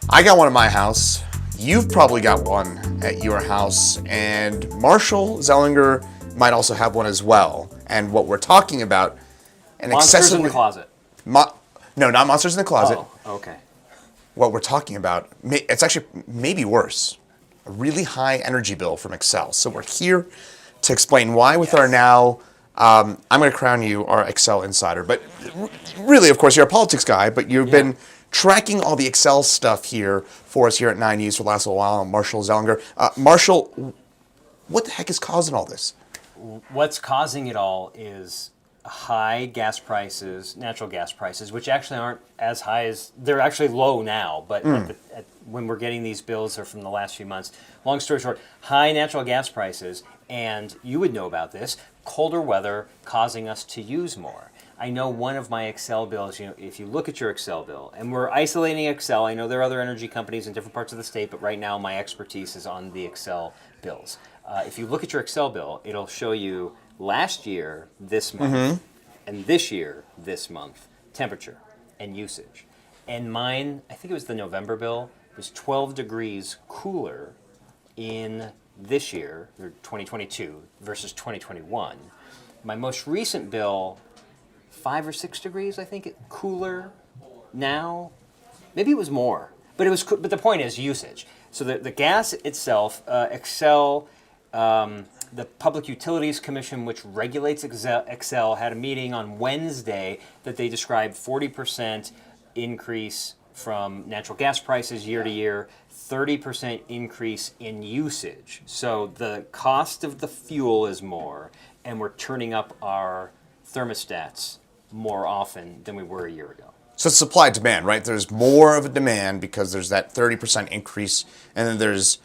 I got one at my house. You've probably got one at your house, and Marshall Zelinger might also have one as well. And what we're talking about, an Monsters in excessively the closet. no, not monsters in the closet. Oh, okay. What we're talking about, it's actually maybe worse. A really high energy bill from Xcel. So we're here to explain why with our now. I'm going to crown you our Xcel insider, but really, of course, you're a politics guy. But you've been tracking all the Xcel stuff here for us here at 9 News for the last little while. Marshall Zelinger. Marshall, what the heck is causing all this? What's causing it all is high gas prices, natural gas prices, which actually aren't as high as they're actually low now. But when we're getting these bills, they're from the last few months. Long story short, high natural gas prices, and you would know about this. Colder weather causing us to use more. I know one of my Xcel bills, if you look at your Xcel bill, and we're isolating Xcel, I know there are other energy companies in different parts of the state, but right now my expertise is on the Xcel bills. If you look at your Xcel bill, it'll show you last year, this month, and this year, this month, temperature and usage. And mine, I think it was the November bill, was 12 degrees cooler in this year, or 2022, versus 2021. My most recent bill, 5 or 6 degrees, I think, cooler now. Maybe it was more, but it was. But the point is usage. So the gas itself, Xcel, the Public Utilities Commission, which regulates Xcel, had a meeting on Wednesday that they described 40% increase from natural gas prices year to year, 30% increase in usage. So the cost of the fuel is more, and we're turning up our thermostats more often than we were a year ago. So it's supply and demand, right? There's more of a demand because there's that 30% increase, and then there's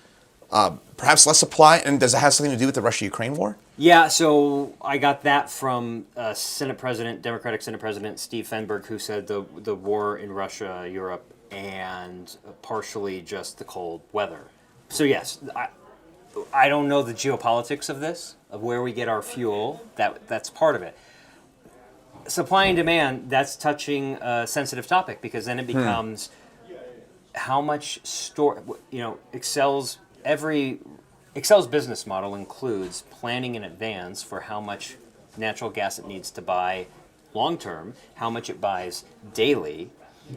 perhaps less supply. And does it have something to do with the Russia-Ukraine war? Yeah, so I got that from Senate President, Democratic Senate President Steve Fenberg, who said the war in Russia, Europe, and partially just the cold weather. So yes, I don't know the geopolitics of this, of where we get our fuel. That's part of it. Supply and demand, that's touching a sensitive topic, because then it becomes how much Xcel's business model includes planning in advance for how much natural gas it needs to buy long term, how much it buys daily,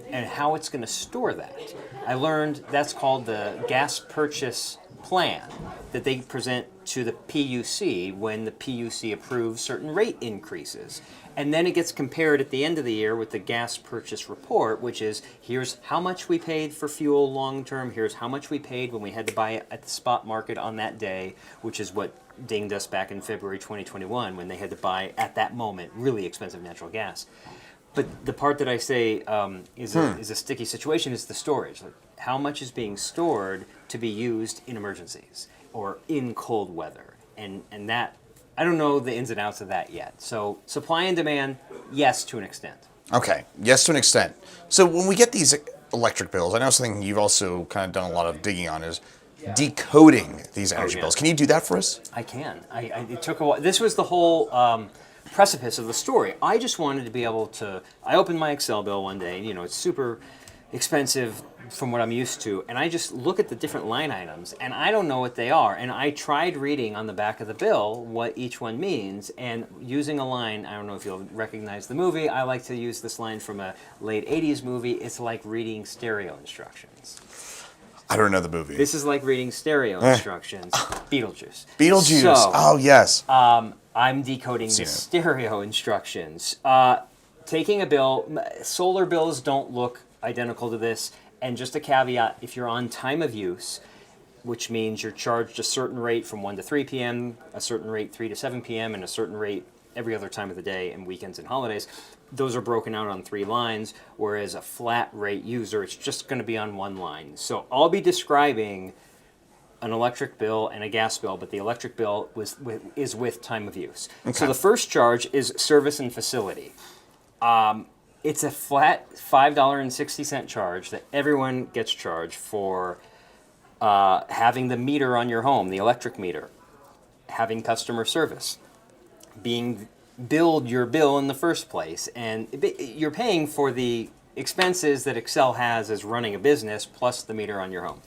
and how it's going to store that. I learned that's called the gas purchase plan that they present to the PUC when the PUC approves certain rate increases. And then it gets compared at the end of the year with the gas purchase report, which is here's how much we paid for fuel long term, here's how much we paid when we had to buy it at the spot market on that day, which is what dinged us back in February 2021 when they had to buy at that moment really expensive natural gas. But the part that I say is a sticky situation is the storage. Like, how much is being stored to be used in emergencies or in cold weather? And that, I don't know the ins and outs of that yet. So supply and demand, yes, to an extent. Okay, yes, to an extent. So when we get these electric bills, I know something you've also kind of done a lot of digging on is decoding these energy bills. Can you do that for us? I can. It took a while. This was the whole precipice of the story. I just wanted to be able to. I opened my Xcel bill one day. It's super expensive from what I'm used to, and I just look at the different line items, and I don't know what they are. And I tried reading on the back of the bill what each one means, and using a line. I don't know if you'll recognize the movie. I like to use this line from a late '80s movie. It's like reading stereo instructions. I don't know the movie. This is like reading stereo instructions. Beetlejuice. Beetlejuice. So, oh, yes. I'm decoding the stereo instructions. Taking a bill, solar bills don't look identical to this. And just a caveat, if you're on time of use, which means you're charged a certain rate from 1 to 3 p.m., a certain rate 3 to 7 p.m., and a certain rate every other time of the day and weekends and holidays, those are broken out on 3 lines, whereas a flat rate user, it's just going to be on 1 line. So I'll be describing an electric bill and a gas bill, but the electric bill is with time of use. Okay. So the first charge is service and facility. It's a flat $5.60 charge that everyone gets charged for having the meter on your home, the electric meter, having customer service, being billed your bill in the first place, and you're paying for the expenses that Xcel has as running a business plus the meter on your home.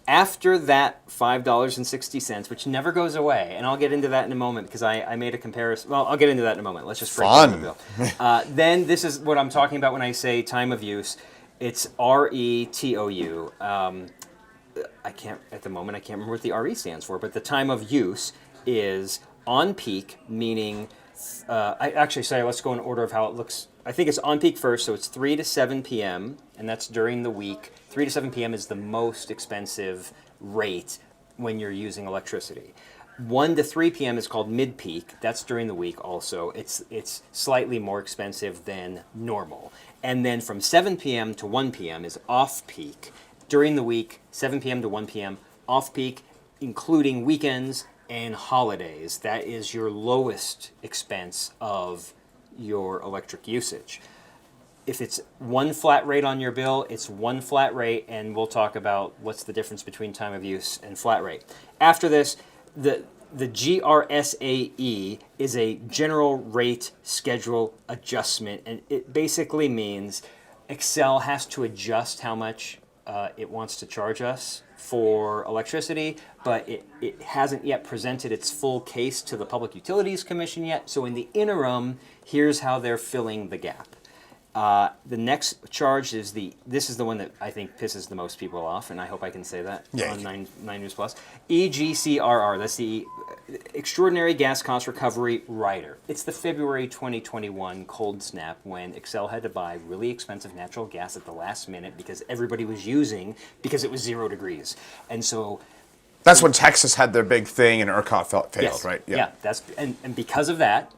After that $5.60, which never goes away, and I'll get into that in a moment because I made a comparison. Well, I'll get into that in a moment. Let's just break down the bill. Then this is what I'm talking about when I say time of use. It's RETOU. I can't remember what the RE stands for, but the time of use is on peak, meaning, let's go in order of how it looks. I think it's on peak first, so it's 3 to 7 p.m., and that's during the week. 3 to 7 p.m. is the most expensive rate when you're using electricity. 1 to 3 p.m. is called mid-peak. That's during the week also. It's slightly more expensive than normal. And then from 7 p.m. to 1 p.m. is off-peak. During the week, 7 p.m. to 1 p.m., off-peak, including weekends and holidays. That is your lowest expense of your electric usage. If it's one flat rate on your bill, it's one flat rate, and we'll talk about what's the difference between time of use and flat rate. After this, the GRSAE is a general rate schedule adjustment, and it basically means Xcel has to adjust how much it wants to charge us for electricity, but it hasn't yet presented its full case to the Public Utilities Commission yet. So in the interim, here's how they're filling the gap. The next charge is this is the one that I think pisses the most people off, and I hope I can say that on 9 News Plus. EGCRR, that's the Extraordinary Gas Cost Recovery Rider. It's the February 2021 cold snap when Xcel had to buy really expensive natural gas at the last minute because everybody was because it was 0 degrees. And so that's when Texas had their big thing and ERCOT failed, yes, right? Yeah, and because of that,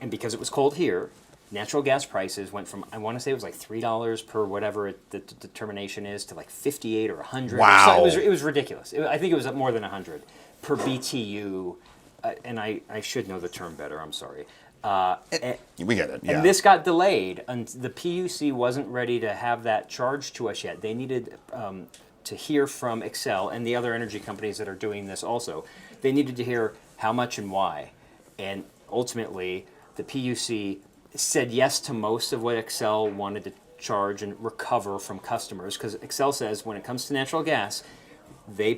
and because it was cold here, natural gas prices went from, I want to say it was like $3 per whatever the determination is, to like 58 or 100. Wow. So it was ridiculous. I think it was more than 100 per BTU, and I should know the term better, I'm sorry. We get it, yeah. And this got delayed, and the PUC wasn't ready to have that charged to us yet. They needed to hear from Xcel and the other energy companies that are doing this also. They needed to hear how much and why. And ultimately, the PUC said yes to most of what Xcel wanted to charge and recover from customers, because Xcel says when it comes to natural gas, they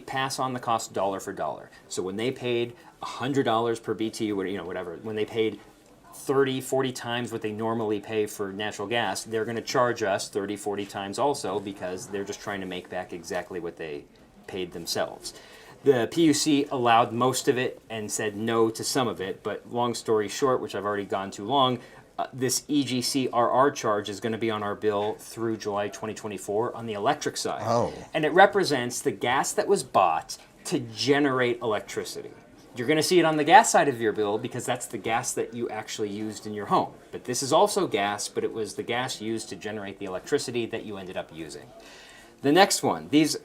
pass on the cost dollar for dollar. So when they paid $100 per BTU, whatever, when they paid 30, 40 times what they normally pay for natural gas, they're going to charge us 30, 40 times also, because they're just trying to make back exactly what they paid themselves. The PUC allowed most of it and said no to some of it, but long story short, which I've already gone too long, this EGCRR charge is going to be on our bill through July 2024 on the electric side. Oh. And it represents the gas that was bought to generate electricity. You're going to see it on the gas side of your bill because that's the gas that you actually used in your home. But this is also gas, but it was the gas used to generate the electricity that you ended up using. The next one, these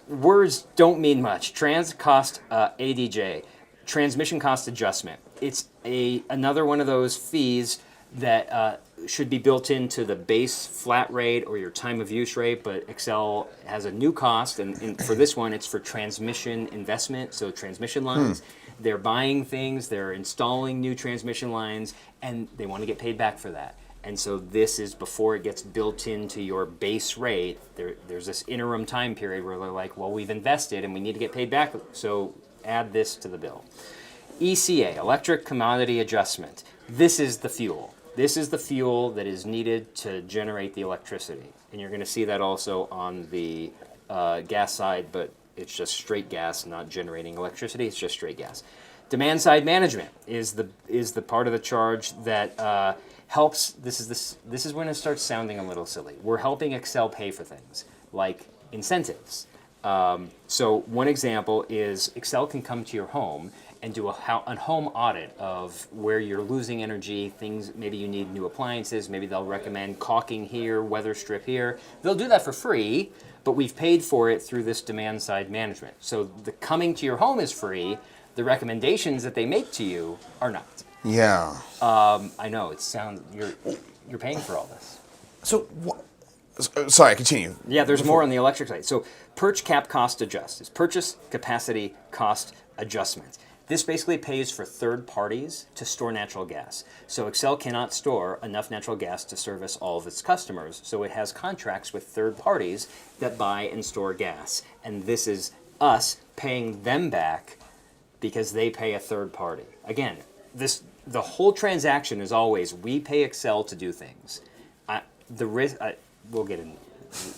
words don't mean much. ADJ, transmission cost adjustment. It's another one of those fees that should be built into the base flat rate or your time of use rate, but Xcel has a new cost, and for this one, it's for transmission investment, so transmission lines. They're buying things, they're installing new transmission lines, and they want to get paid back for that. And so this is before it gets built into your base rate. There's this interim time period where they're like, well, we've invested and we need to get paid back, so add this to the bill. ECA, Electric Commodity Adjustment. This is the fuel. This is the fuel that is needed to generate the electricity. And you're going to see that also on the gas side, but it's just straight gas, not generating electricity. It's just straight gas. Demand side management is the part of the charge that helps. This is when it starts sounding a little silly. We're helping Xcel pay for things like incentives. So one example is Xcel can come to your home and do a home audit of where you're losing energy, things, maybe you need new appliances, maybe they'll recommend caulking here, weather strip here. They'll do that for free, but we've paid for it through this demand side management. So the coming to your home is free, the recommendations that they make to you are not. Yeah. I know, you're paying for all this. So, sorry, continue. Yeah, there's more on the electric side. So, purchase cap cost adjust is purchase capacity cost adjustment. This basically pays for third parties to store natural gas. So Xcel cannot store enough natural gas to service all of its customers. So it has contracts with third parties that buy and store gas. And this is us paying them back because they pay a third party. Again, the whole transaction is always we pay Xcel to do things. We'll get in.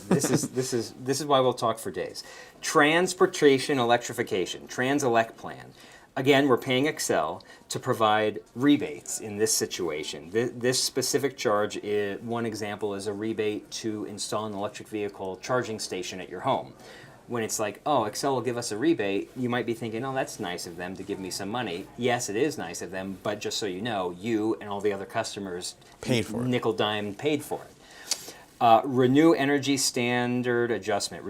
This is why we'll talk for days. Transportation electrification, Trans-Elect plan. Again, we're paying Xcel to provide rebates in this situation. This specific charge, one example is a rebate to install an electric vehicle charging station at your home. When it's like, oh, Xcel will give us a rebate, you might be thinking, oh, that's nice of them to give me some money. Yes, it is nice of them, but just so you know, you and all the other customers paid for it. Nickel dime paid for it. Renewable energy standard adjustment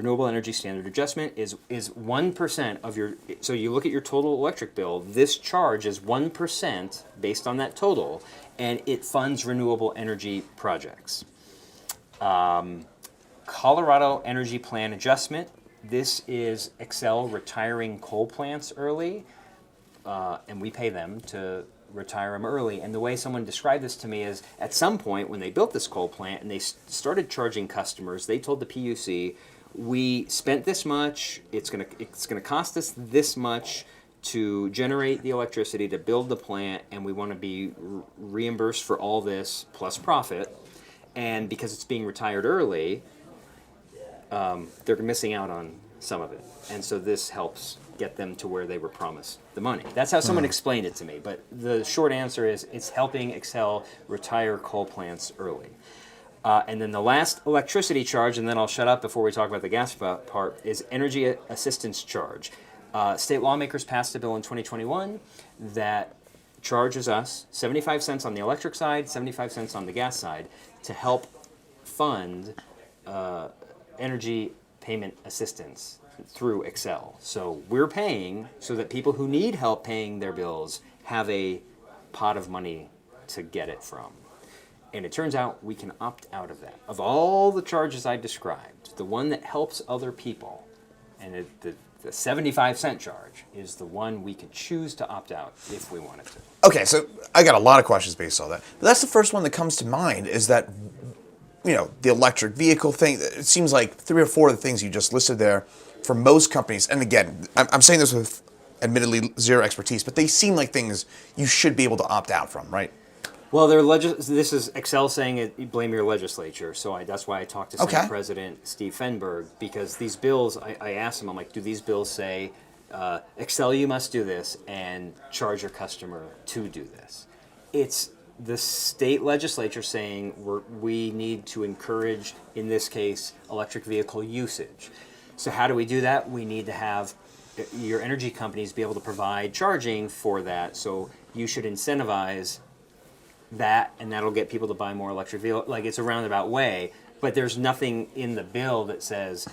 is 1% of your, so you look at your total electric bill, this charge is 1% based on that total, and it funds renewable energy projects. Colorado Energy Plan adjustment, this is Xcel retiring coal plants early, and we pay them to retire them early. And the way someone described this to me is, at some point when they built this coal plant and they started charging customers, they told the PUC, we spent this much, it's gonna cost us this much to generate the electricity to build the plant, and we want to be reimbursed for all this plus profit. And because it's being retired early, they're missing out on some of it. And so this helps get them to where they were promised the money. That's how someone explained it to me. But the short answer is it's helping Xcel retire coal plants early. And then the last electricity charge, and then I'll shut up before we talk about the gas part, is energy assistance charge. State lawmakers passed a bill in 2021 that charges us 75 cents on the electric side, 75 cents on the gas side to help fund energy payment assistance through Xcel. So we're paying so that people who need help paying their bills have a pot of money to get it from. And it turns out we can opt out of that. Of all the charges I described, the one that helps other people, and the 75 cent charge, is the one we could choose to opt out if we wanted to. Okay, so I got a lot of questions based on that. But that's the first one that comes to mind, is that, you know, the electric vehicle thing. It seems like 3 or 4 of the things you just listed there, for most companies, and again, I'm saying this with admittedly zero expertise, but they seem like things you should be able to opt out from, right? Well, this is Xcel saying it, you blame your legislature, so that's why I talked to Senate President Steve Fenberg, because these bills, I asked him, I'm like, do these bills say, Xcel, you must do this, and charge your customer to do this? It's the state legislature saying we need to encourage, in this case, electric vehicle usage. So how do we do that? We need to have your energy companies be able to provide charging for that. So you should incentivize that, and that'll get people to buy more electric vehicles. Like, it's a roundabout way, but there's nothing in the bill that says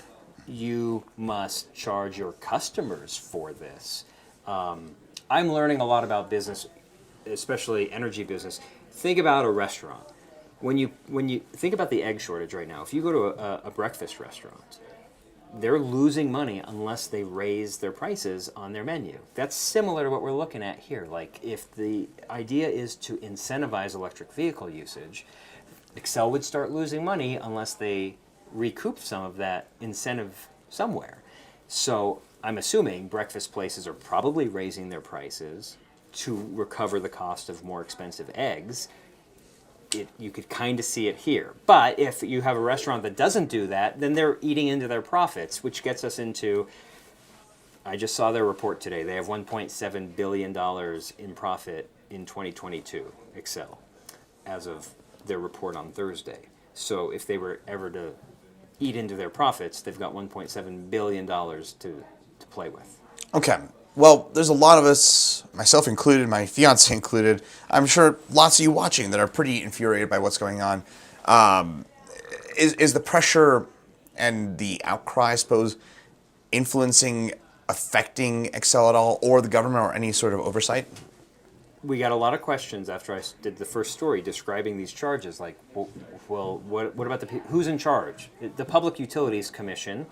you must charge your customers for this. I'm learning a lot about business, especially energy business. Think about a restaurant. When you think about the egg shortage right now, if you go to a breakfast restaurant, they're losing money unless they raise their prices on their menu. That's similar to what we're looking at here. Like, if the idea is to incentivize electric vehicle usage, Xcel would start losing money unless they recoup some of that incentive somewhere. So I'm assuming breakfast places are probably raising their prices to recover the cost of more expensive eggs. You could kind of see it here. But if you have a restaurant that doesn't do that, then they're eating into their profits, which gets us into, I just saw their report today. They have $1.7 billion in profit in 2022, Xcel, as of their report on Thursday. So if they were ever to eat into their profits, they've got $1.7 billion to play with. Okay. Well, there's a lot of us, myself included, my fiance included, I'm sure lots of you watching that are pretty infuriated by what's going on. Is the pressure and the outcry, I suppose, affecting Xcel at all, or the government, or any sort of oversight? We got a lot of questions after I did the first story describing these charges, like, well, what about who's in charge? The Public Utilities Commission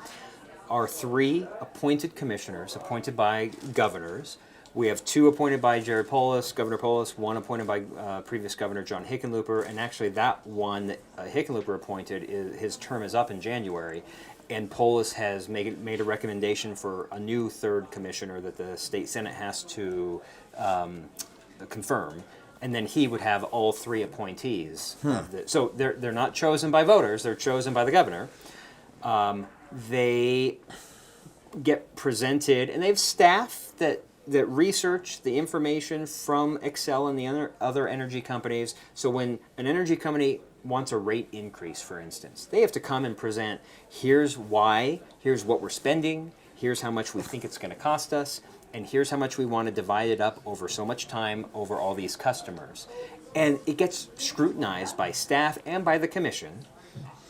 are 3 appointed commissioners appointed by governors We have 2 appointed by Jared Polis, Governor Polis, 1 appointed by previous Governor John Hickenlooper, and actually that one that Hickenlooper appointed, his term is up in January, and Polis has made a recommendation for a new 3rd commissioner that the state Senate has to confirm, and then he would have all 3 appointees. So they're not chosen by voters; they're chosen by the governor. They get presented, and they have staff that research the information from Xcel and the other energy companies. So when an energy company wants a rate increase, for instance, they have to come and present, here's why, here's what we're spending, here's how much we think it's going to cost us, and here's how much we want to divide it up over so much time over all these customers. And it gets scrutinized by staff and by the commission,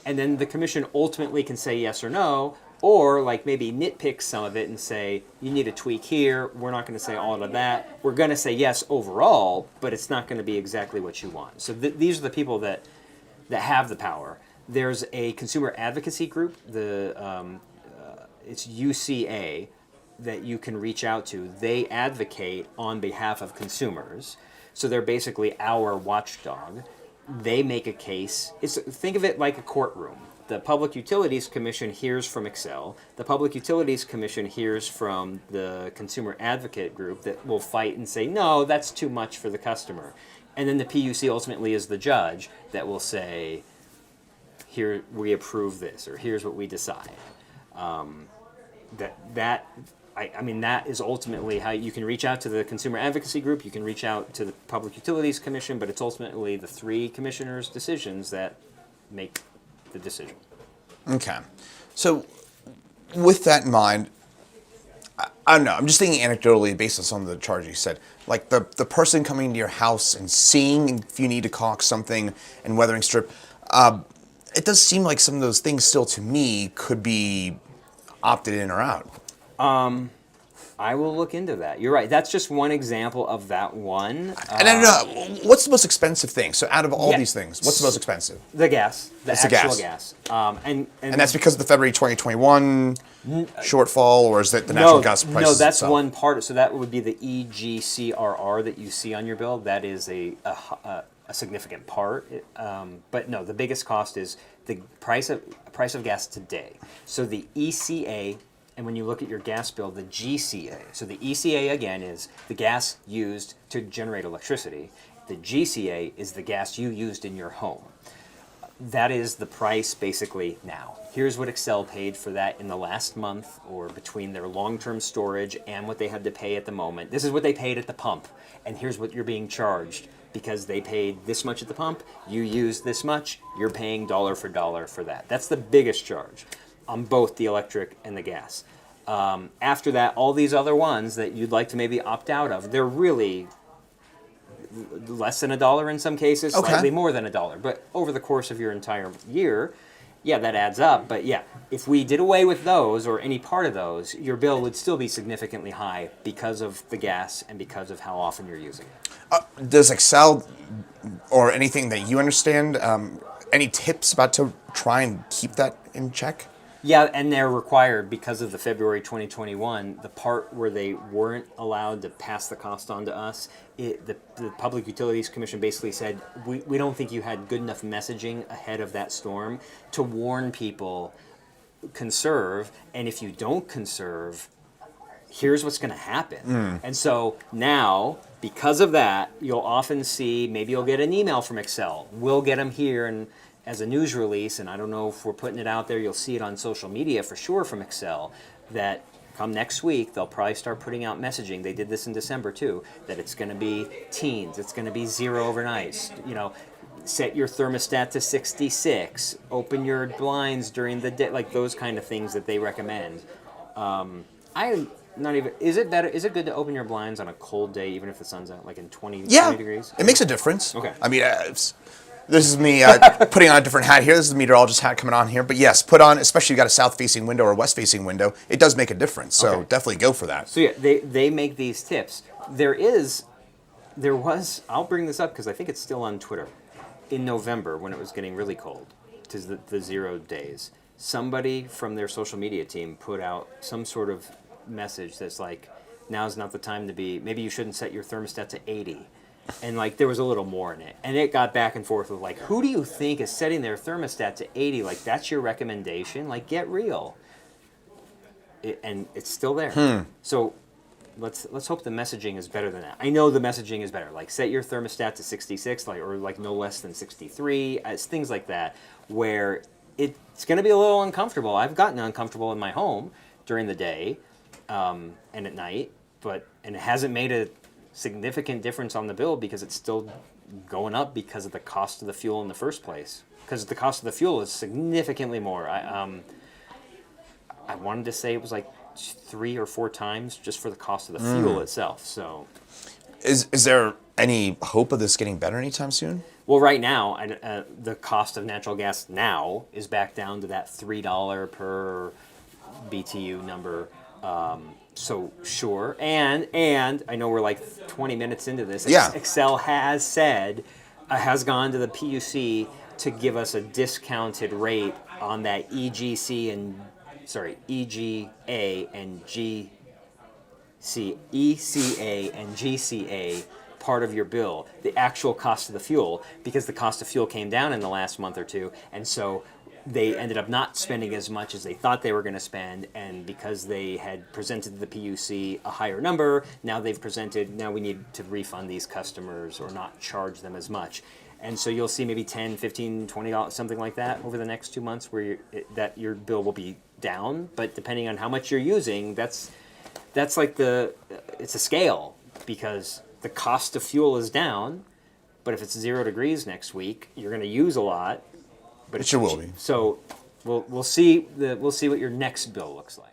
and then the commission ultimately can say yes or no, or like maybe nitpick some of it and say, you need a tweak here, we're not going to say all of that, we're going to say yes overall, but it's not going to be exactly what you want. So these are the people that have the power. There's a consumer advocacy group, it's UCA, that you can reach out to. They advocate on behalf of consumers, so they're basically our watchdog. They make a case. Think of it like a courtroom. The Public Utilities Commission hears from Xcel. The Public Utilities Commission hears from the Consumer Advocate Group that will fight and say, no, that's too much for the customer. And then the PUC ultimately is the judge that will say, here, we approve this, or here's what we decide. That is ultimately how you can reach out to the Consumer Advocacy Group, you can reach out to the Public Utilities Commission, but it's ultimately the 3 commissioners' decisions that make the decision. Okay. So with that in mind, I don't know, I'm just thinking anecdotally based on some of the charges you said. Like the person coming to your house and seeing if you need to caulk something and weathering strip, it does seem like some of those things still to me could be opted in or out. I will look into that. You're right. That's just one example of that one. And I don't know, what's the most expensive thing? So out of all these things, what's the most expensive? The gas. It's actual the gas. And that's because of the February 2021 shortfall, or is that the natural gas prices? No, that's itself? one part. So that would be the EGCRR that you see on your bill. That is a significant part. But no, the biggest cost is the price of gas today. So the ECA. And when you look at your gas bill, the GCA. So the ECA, again, is the gas used to generate electricity. The GCA is the gas you used in your home. That is the price basically now. Here's what Xcel paid for that in the last month, or between their long-term storage and what they had to pay at the moment. This is what they paid at the pump, and here's what you're being charged. Because they paid this much at the pump, you used this much, you're paying dollar for dollar for that. That's the biggest charge on both the electric and the gas. After that, all these other ones that you'd like to maybe opt out of, they're really less than $1 in some cases, slightly more than $1. But over the course of your entire year, yeah, that adds up. But yeah, if we did away with those or any part of those, your bill would still be significantly high because of the gas and because of how often you're using it. Does Xcel or anything that you understand, any tips about to try and keep that in check? Yeah, and they're required because of the February 2021, the part where they weren't allowed to pass the cost on to us, the Public Utilities Commission basically said, we don't think you had good enough messaging ahead of that storm to warn people, conserve, and if you don't conserve, here's what's going to happen. And so now, because of that, you'll often see, maybe you'll get an email from Xcel. We'll get them here and as a news release, and I don't know if we're putting it out there, you'll see it on social media for sure from Xcel, that come next week, they'll probably start putting out messaging. They did this in December too, that it's going to be teens, it's going to be 0 overnight. You know, set your thermostat to 66, open your blinds during the day, like those kind of things that they recommend. Is it good to open your blinds on a cold day, even if the sun's out, like in 20 degrees? It makes a difference. Okay. I mean, this is me putting on a different hat here. This is the meteorologist hat coming on here. But yes, put on, especially if you've got a south-facing window or a west-facing window, it does make a difference. So definitely go for that. So yeah, they make these tips. There was, I'll bring this up because I think it's still on Twitter, in November when it was getting really cold, to the 0 days, somebody from their social media team put out some sort of message that's like, now's not the time to be, maybe you shouldn't set your thermostat to 80. And like there was a little more in it. And it got back and forth with like, who do you think is setting their thermostat to 80? Like that's your recommendation? Like get real. And it's still there. So let's hope the messaging is better than that. I know the messaging is better. Like set your thermostat to 66, like or like no less than 63. It's things like that where it's going to be a little uncomfortable. I've gotten uncomfortable in my home during the day and at night, and it hasn't made a significant difference on the bill because it's still going up because of the cost of the fuel in the first place. Because the cost of the fuel is significantly more. I wanted to say it was like 3 or 4 times just for the cost of the fuel itself. So, is there any hope of this getting better anytime soon? well, right now, the cost of natural gas now is back down to that $3 per BTU number. So sure, and I know we're like 20 minutes into this. Yeah. Xcel has said, has gone to the PUC to give us a discounted rate on that EGA and ECA and GCA part of your bill, the actual cost of the fuel, because the cost of fuel came down in the last month or two, and so they ended up not spending as much as they thought they were going to spend, and because they had presented to the PUC a higher number, now we need to refund these customers or not charge them as much. And so you'll see maybe $10, $15, $20, something like that over the next 2 months where that your bill will be down, but depending on how much you're using, that's like it's a scale, because the cost of fuel is down, but if it's 0 degrees next week, you're going to use a lot. But it sure will be. So we'll see what your next bill looks like.